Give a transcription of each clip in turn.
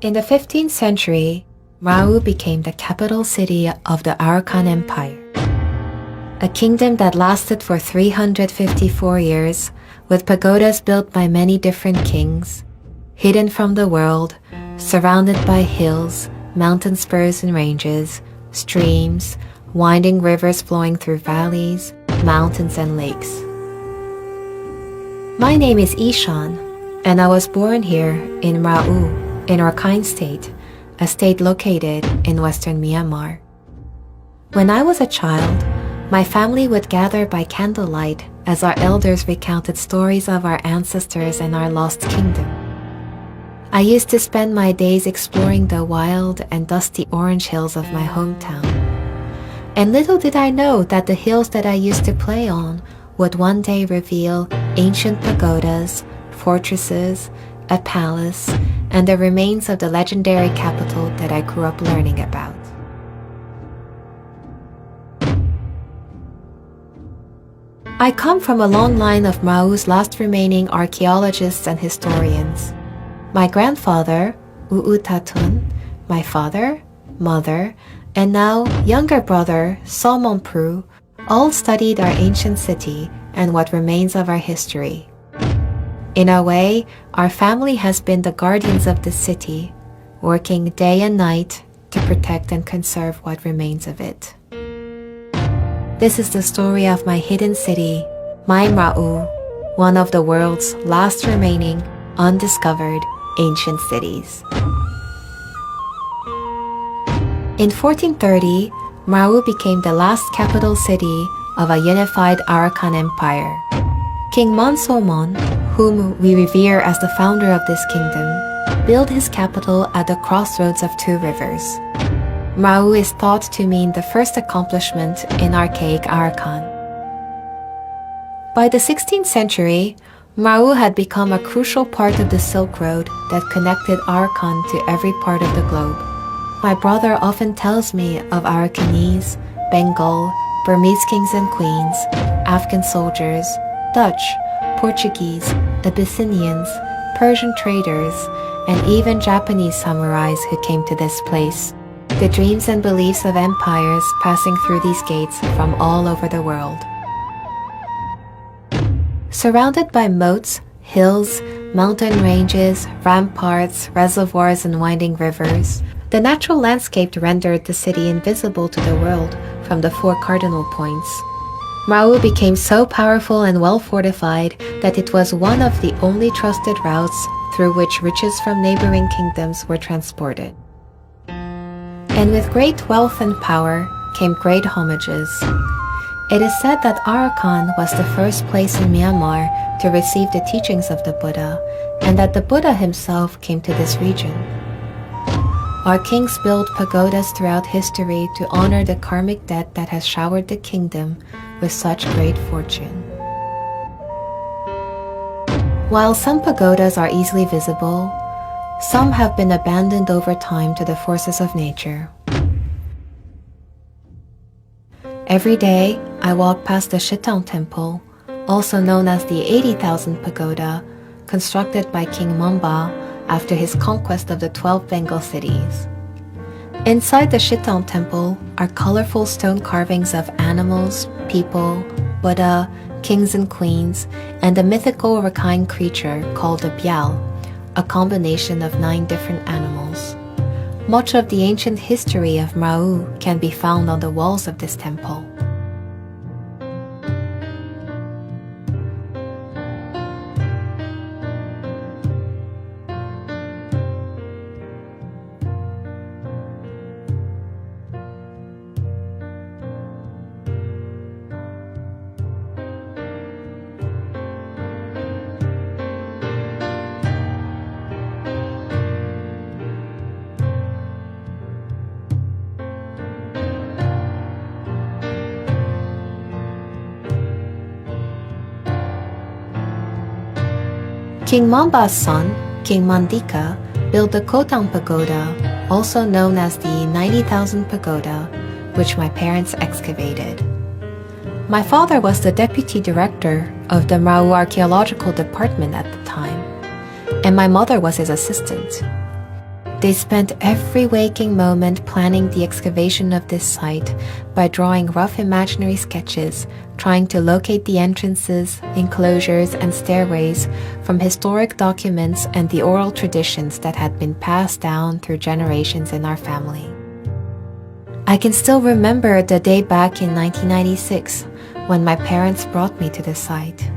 In the 15th century, Mrauk became the capital city of the Arakan Empire, a kingdom that lasted for 354 years, with pagodas built by many different kings, hidden from the world, surrounded by hills, mountain spurs and ranges, streams, winding rivers flowing through valleys, mountains and lakes. My name is Ishan, and I was born here in Mrauk, in Rakhine State, a state located in western Myanmar. When I was a child, my family would gather by candlelight as our elders recounted stories of our ancestors and our lost kingdom. I used to spend my days exploring the wild and dusty orange hills of my hometown. And little did I know that the hills that I used to play on would one day reveal ancient pagodas, fortresses, a palace, and the remains of the legendary capital that I grew up learning about. I come from a long line of Mrauk's last remaining archaeologists and historians. My grandfather, Tatun, my father, mother, and now younger brother, Pru, all studied our ancient city and what remains of our history. In a way, our family has been the guardians of the city, working day and night to protect and conserve what remains of it. This is the story of my hidden city, my Mrauk, one of the world's last remaining undiscovered ancient cities. In 1430, Mrauk became the last capital city of a unified Arakan Empire. King Monsomon, whom we revere as the founder of this kingdom, built his capital at the crossroads of two rivers. Mrauk is thought to mean the first accomplishment in archaic Arakan. By the 16th century, Mrauk had become a crucial part of the Silk Road that connected Arakan to every part of the globe. My brother often tells me of Arakanese, Bengal, Burmese kings and queens, Afghan soldiers, Dutch, Portuguese, Abyssinians, Persian traders, and even Japanese samurais who came to this place. The dreams and beliefs of empires passing through these gates from all over the world. Surrounded by moats, hills, mountain ranges, ramparts, reservoirs, and winding rivers, the natural landscape rendered the city invisible to the world from the four cardinal points. Mrauk became so powerful and well fortified that it was one of the only trusted routes through which riches from neighboring kingdoms were transported. And with great wealth and power came great homages. It is said that Arakan was the first place in Myanmar to receive the teachings of the Buddha, and that the Buddha himself came to this region. Our kings built pagodas throughout history to honor the karmic debt that has showered the kingdom with such great fortune. While some pagodas are easily visible, some have been abandoned over time to the forces of nature. Every day, I walk past the Shitong Temple, also known as the 80,000 Pagoda, constructed by King Mamba after his conquest of the 12 Bengal cities. Inside the Shitong Temple are colorful stone carvings of animals, people, Buddha, kings and queens, and a mythical Rakhine creature called a Bial, a combination of 9 different animals. Much of the ancient history of Mrauk can be found on the walls of this temple. King Mamba's son, King Mandika, built the Kotang Pagoda, also known as the 90,000 Pagoda, which my parents excavated. My father was the deputy director of the Mrauk Archaeological Department at the time, and my mother was his assistant. They spent every waking moment planning the excavation of this site by drawing rough imaginary sketches, trying to locate the entrances, enclosures, and stairways from historic documents and the oral traditions that had been passed down through generations in our family. I can still remember the day back in 1996 when my parents brought me to the site,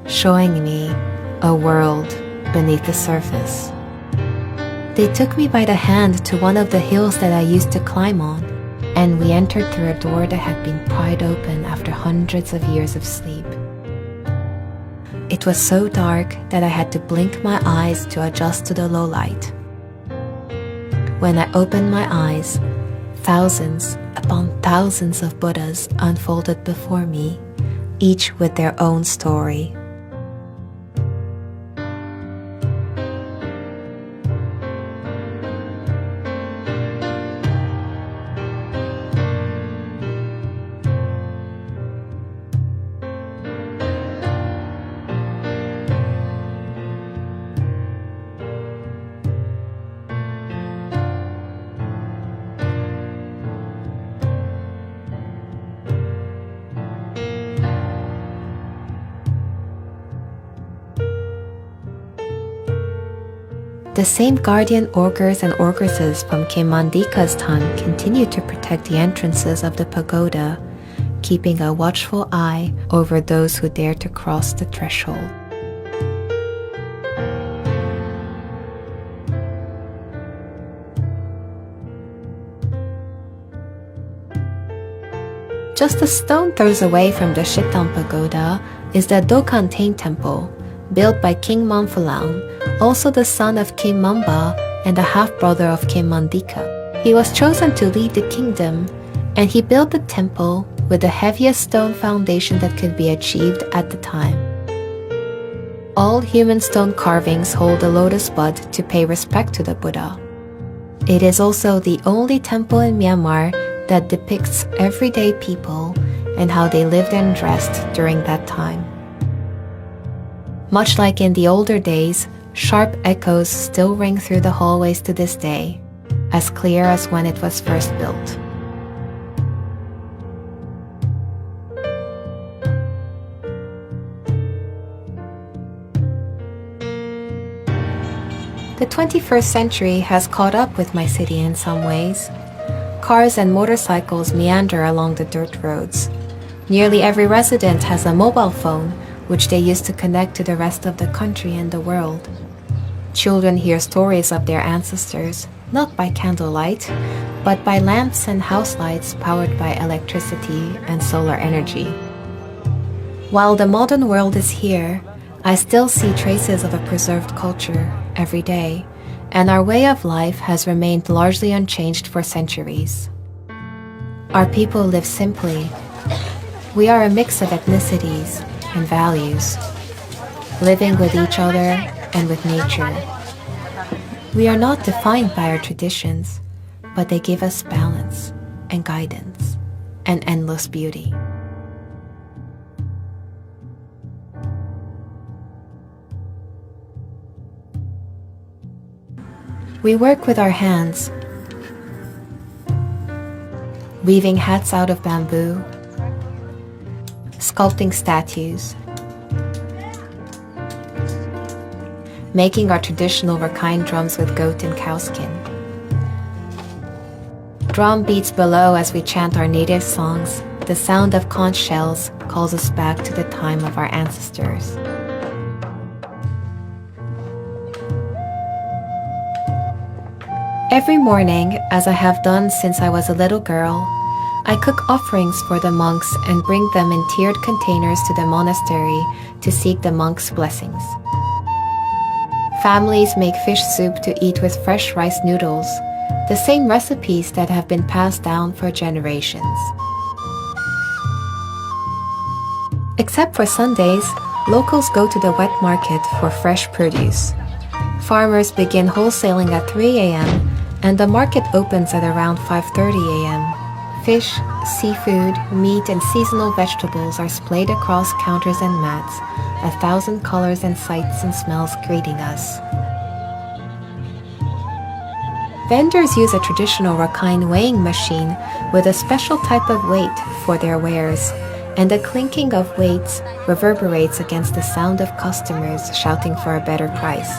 showing me a world beneath the surface. They took me by the hand to one of the hills that I used to climb on, and we entered through a door that had been pried open after hundreds of years of sleep. It was so dark that I had to blink my eyes to adjust to the low light. When I opened my eyes, thousands upon thousands of Buddhas unfolded before me, each with their own story. The same guardian augurs and augresses from King Mandika's time continue to protect the entrances of the pagoda, keeping a watchful eye over those who dare to cross the threshold. Just a stone throws away from the Shitan Pagoda is the Dokantain Temple, built by King Manfulang, also the son of King Mamba and the half-brother of King Mandika. He was chosen to lead the kingdom, and he built the temple with the heaviest stone foundation that could be achieved at the time. All human stone carvings hold a lotus bud to pay respect to the Buddha. It is also the only temple in Myanmar that depicts everyday people and how they lived and dressed during that time. Much like in the older days, sharp echoes still ring through the hallways to this day, as clear as when it was first built. The 21st century has caught up with my city in some ways. Cars and motorcycles meander along the dirt roads. Nearly every resident has a mobile phone, which they use to connect to the rest of the country and the world. Children hear stories of their ancestors, not by candlelight, but by lamps and house lights powered by electricity and solar energy. While the modern world is here, I still see traces of a preserved culture every day, and our way of life has remained largely unchanged for centuries. Our people live simply. We are a mix of ethnicities and values, living with each other and with nature. We are not defined by our traditions, but they give us balance and guidance and endless beauty. We work with our hands, weaving hats out of bamboo, sculpting statues, making our traditional Rakhine drums with goat and cow skin. Drum beats below as we chant our native songs. The sound of conch shells calls us back to the time of our ancestors. Every morning, as I have done since I was a little girl, I cook offerings for the monks and bring them in tiered containers to the monastery to seek the monks' blessings. Families make fish soup to eat with fresh rice noodles, the same recipes that have been passed down for generations. Except for Sundays, locals go to the wet market for fresh produce. Farmers begin wholesaling at 3 a.m. and the market opens at around 5:30 a.m. Fish, seafood, meat, and seasonal vegetables are splayed across counters and mats, 1,000 colors and sights and smells greeting us. Vendors use a traditional Rakhine weighing machine with a special type of weight for their wares, and the clinking of weights reverberates against the sound of customers shouting for a better price.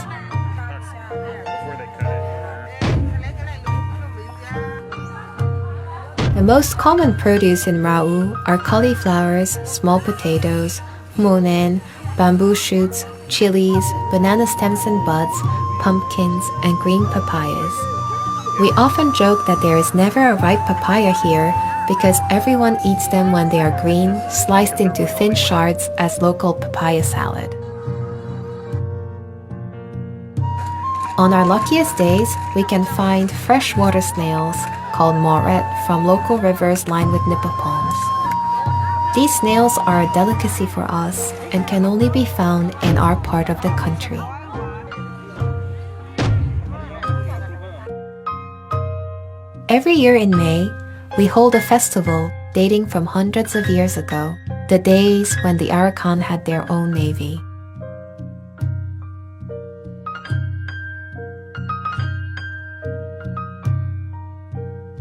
The most common produce in Mrauk are cauliflowers, small potatoes, monen, bamboo shoots, chilies, banana stems and buds, pumpkins, and green papayas. We often joke that there is never a ripe papaya here because everyone eats them when they are green, sliced into thin shards as local papaya salad. On our luckiest days, we can find freshwater snails called Mrauk from local rivers lined with nipa palms. These snails are a delicacy for us and can only be found in our part of the country. Every year in May, we hold a festival dating from hundreds of years ago, the days when the Arakan had their own navy.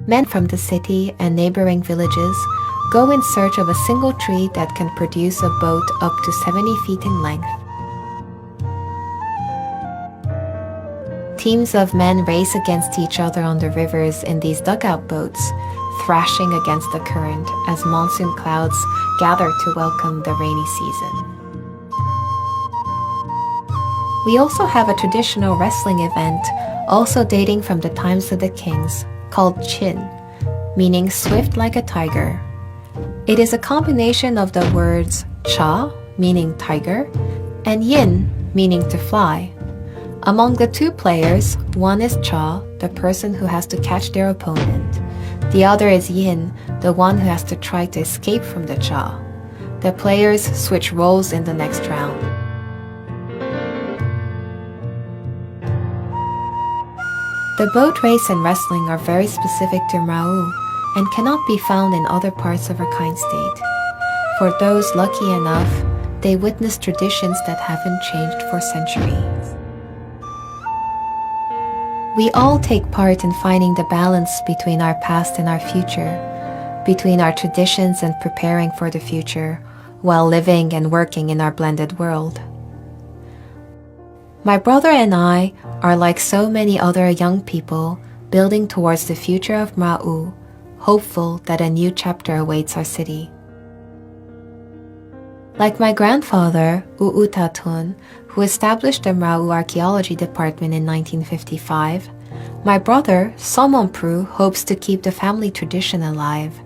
Men from the city and neighboring villages go in search of a single tree that can produce a boat up to 70 feet in length. Teams of men race against each other on the rivers in these dugout boats, thrashing against the current as monsoon clouds gather to welcome the rainy season. We also have a traditional wrestling event, also dating from the times of the kings, called Chin, meaning swift like a tiger. It is a combination of the words cha, meaning tiger, and yin, meaning to fly. Among the two players, one is cha, the person who has to catch their opponent. The other is yin, the one who has to try to escape from the cha. The players switch roles in the next round. The boat race and wrestling are very specific to Mrauk and cannot be found in other parts of Rakhine State. For those lucky enough, they witness traditions that haven't changed for centuries. We all take part in finding the balance between our past and our future, between our traditions and preparing for the future, while living and working in our blended world. My brother and I are like so many other young people building towards the future of Mrauk, hopeful that a new chapter awaits our city. Like my grandfather, Tatun, who established the Mrauk Archaeology Department in 1955, my brother, Mrauk, hopes to keep the family tradition alive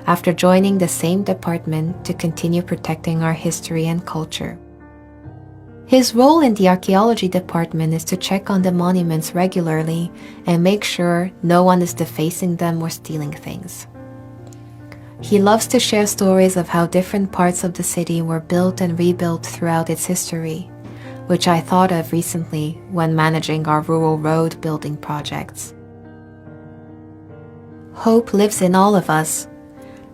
after joining the same department to continue protecting our history and culture. His role in the archaeology department is to check on the monuments regularly and make sure no one is defacing them or stealing things. He loves to share stories of how different parts of the city were built and rebuilt throughout its history, which I thought of recently when managing our rural road building projects. Hope lives in all of us.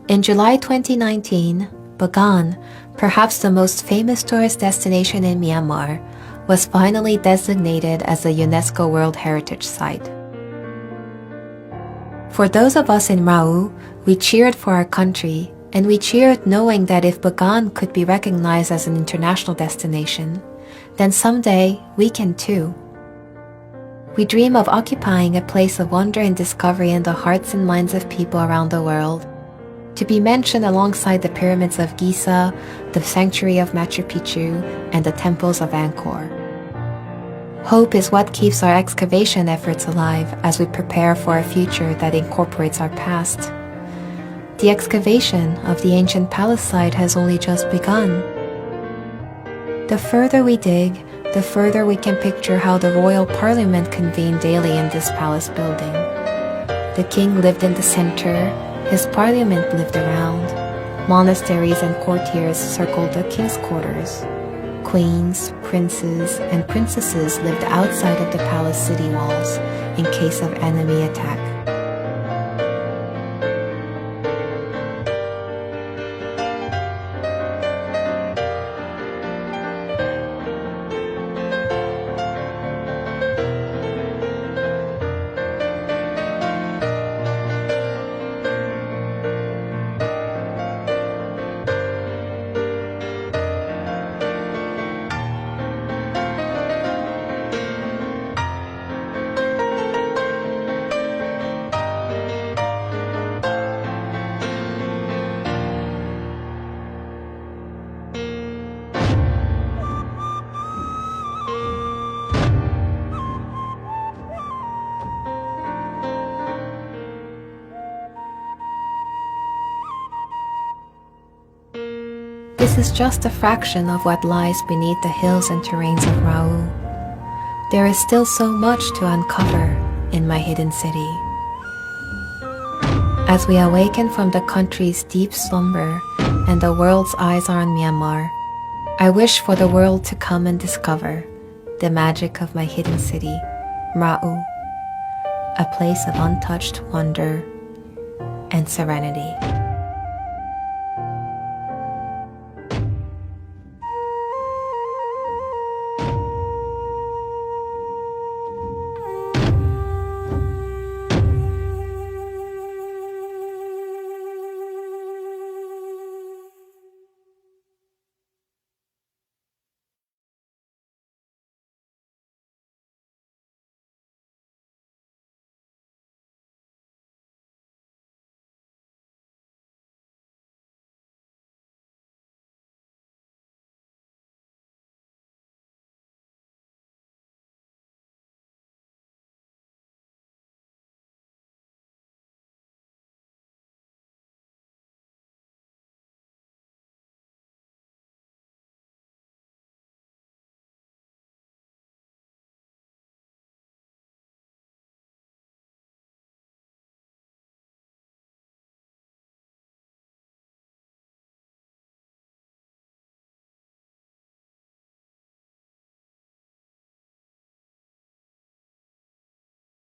In July 2019, Bagan, perhaps the most famous tourist destination in Myanmar, was finally designated as a UNESCO World Heritage Site. For those of us in Mrauk, we cheered for our country, and we cheered knowing that if Bagan could be recognized as an international destination, then someday we can too. We dream of occupying a place of wonder and discovery in the hearts and minds of people around the world, to be mentioned alongside the pyramids of Giza, the sanctuary of Machu Picchu, and the temples of Angkor. Hope is what keeps our excavation efforts alive as we prepare for a future that incorporates our past. The excavation of the ancient palace site has only just begun. The further we dig, the further we can picture how the royal parliament convened daily in this palace building. The king lived in the center, his parliament lived around. Monasteries and courtiers circled the king's quarters. Queens, princes, and princesses lived outside of the palace city walls in case of enemy attack. this is just a fraction of what lies beneath the hills and terrains of Mrauk. There is still so much to uncover in my hidden city. As we awaken from the country's deep slumber and the world's eyes are on Myanmar, I wish for the world to come and discover the magic of my hidden city, Mrauk, a place of untouched wonder and serenity.